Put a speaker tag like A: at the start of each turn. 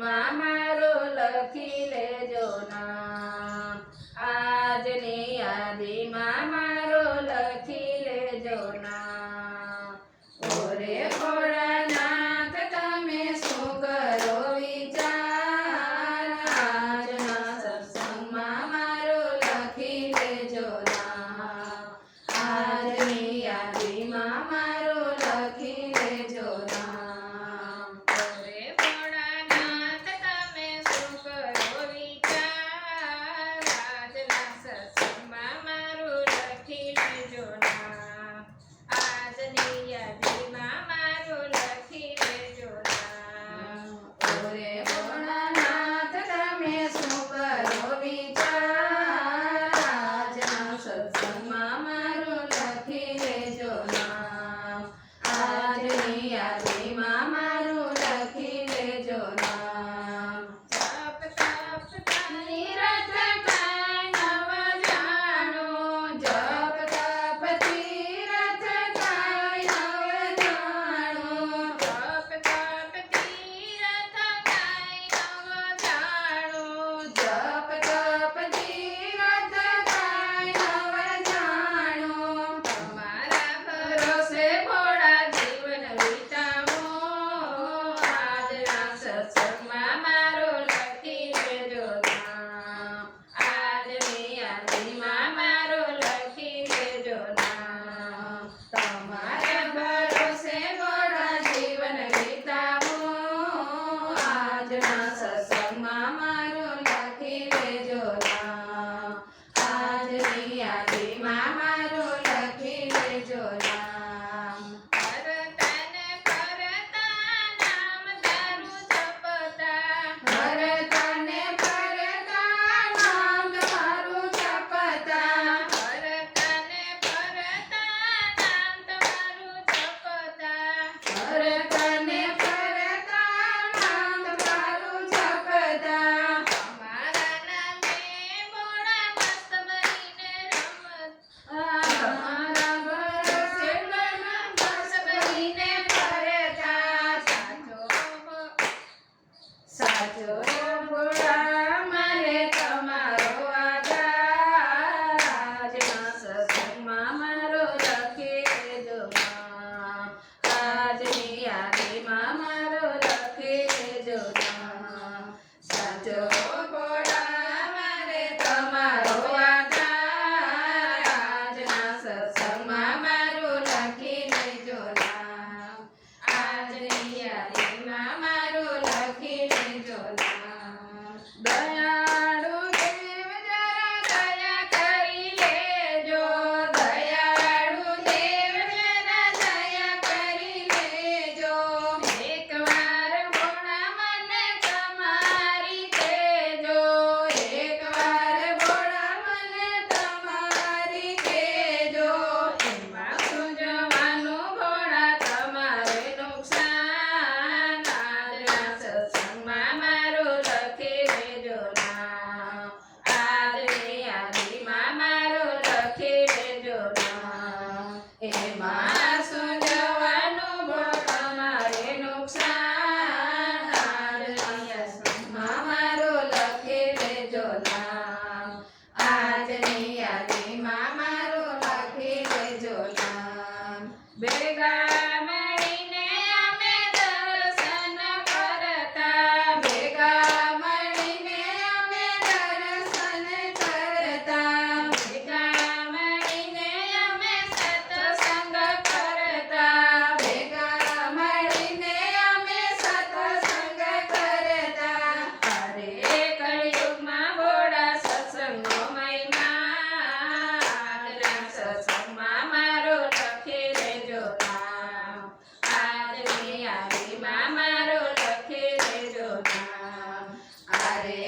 A: યાદીમાં મારું લખી લેજો નામ. આજની યાદીમાં મારું લખી લેજો નામ. ઓરે ભોળાનાથ તમે શું કરો વિચાર, આજના સત્સંગમાં મારું લખી લેજો નામ. આજની યાદીમાં મારું લખી લેજો નામ.
B: ઓરે ભોળાનાથ તમે શું કરો વિચાર, આજના સત્સંગમાં મારું લખી લેજો નામ. આજની યાદીમાં મારું લખી લેજો નામ.
A: ઓરે ભોળાનાથ તમે શું કરો વિચાર, આજના સત્સંગમાં મારું લખી લેજો નામ. આજની યાદીમાં મારું લખી લેજો નામ.
B: જપ તપ
A: તીરથ કાંઈ નવ જાણો, જપ તપ તીરથ કાંઈ નવ જાણો.
B: તપ તપ તીરથ કાંઈ નવ જાણો.
A: જપ તપ તીરથ કાંઈ નવ જાણો.
B: તમારા
A: ભરોસે ભોળા જીવન વિતાવો, આજના સત્સંગમાં મારું લખી લેજો નામ. આજની યાદીમાં મારું લખી લેજો નામ. તમારા ભરોસે ભોળા જીવન વિતાવો, આજના સત્સંગમાં મારું લખી લેજો નામ. આજની યાદીમાં મારું લખી લેજો નામ.
B: કરતાને કરતા નામ તારું જપતા.
A: ભરતાને ભરતા નામ તમારું જપતા.
B: કરતાને કરતા નામ તમારું જપતા.
A: ભરતાને ભરતા નામ તમારું જપતા.
B: અમારા નામે ભોળા મસ્ત બનીને રમત.
A: તમારા ભરોસે મન બસ બનીને ફરતા. સાચો ભોળા મને તમારો આધાર, આજના સત્સંગમાં મારો લખી લેજો નામ. આજની યાદીમાં મારો લખી લેજો નામ. સાચો ભોળા મારે તમારો આધાર, આજના સત્સંગમાં મારું લખી લેજો નામ. આજની યાદીમાં મારું લખી લેજો નામ. દયાળુ દેવ જરા દયા કરી લેજો, દયાળુ દેવ જરા દયા કરી લેજો. એકવાર ભોળા મને તમારી કહેજો, એકવાર ભોળા મને તમારી કહેજો. એમાં સૂઝવાનું ભોળા તમારે નુકસાન, આજના સત્સંગમાં મારું લખી લેજો નામ. આજની યાદીમાં મારું લખી લેજો નામ. એમાં સૂઝવાનું ભોળા મારે નુકસાન, આજના સત્સંગમાં મારું લખી લેજો નામ. આજની યાદીમાં મારું લખી લેજો નામ. ભેગા મળીને અમે દર્શન કરતા, ભેગા મળીને અમે દર્શન કરતા, ભેગા મળીને અમે સત્સંગ કરતા, ભેગા મળીને અમે સત્સંગ કરતા. અરે કળિયુગમાં ભોળા સત્સંગનો મહિમા, આજના સત્સંગમાં મારું લખી લેજો નામ. આજની યાદીમાં મારું લખી લેજો નામ. અરે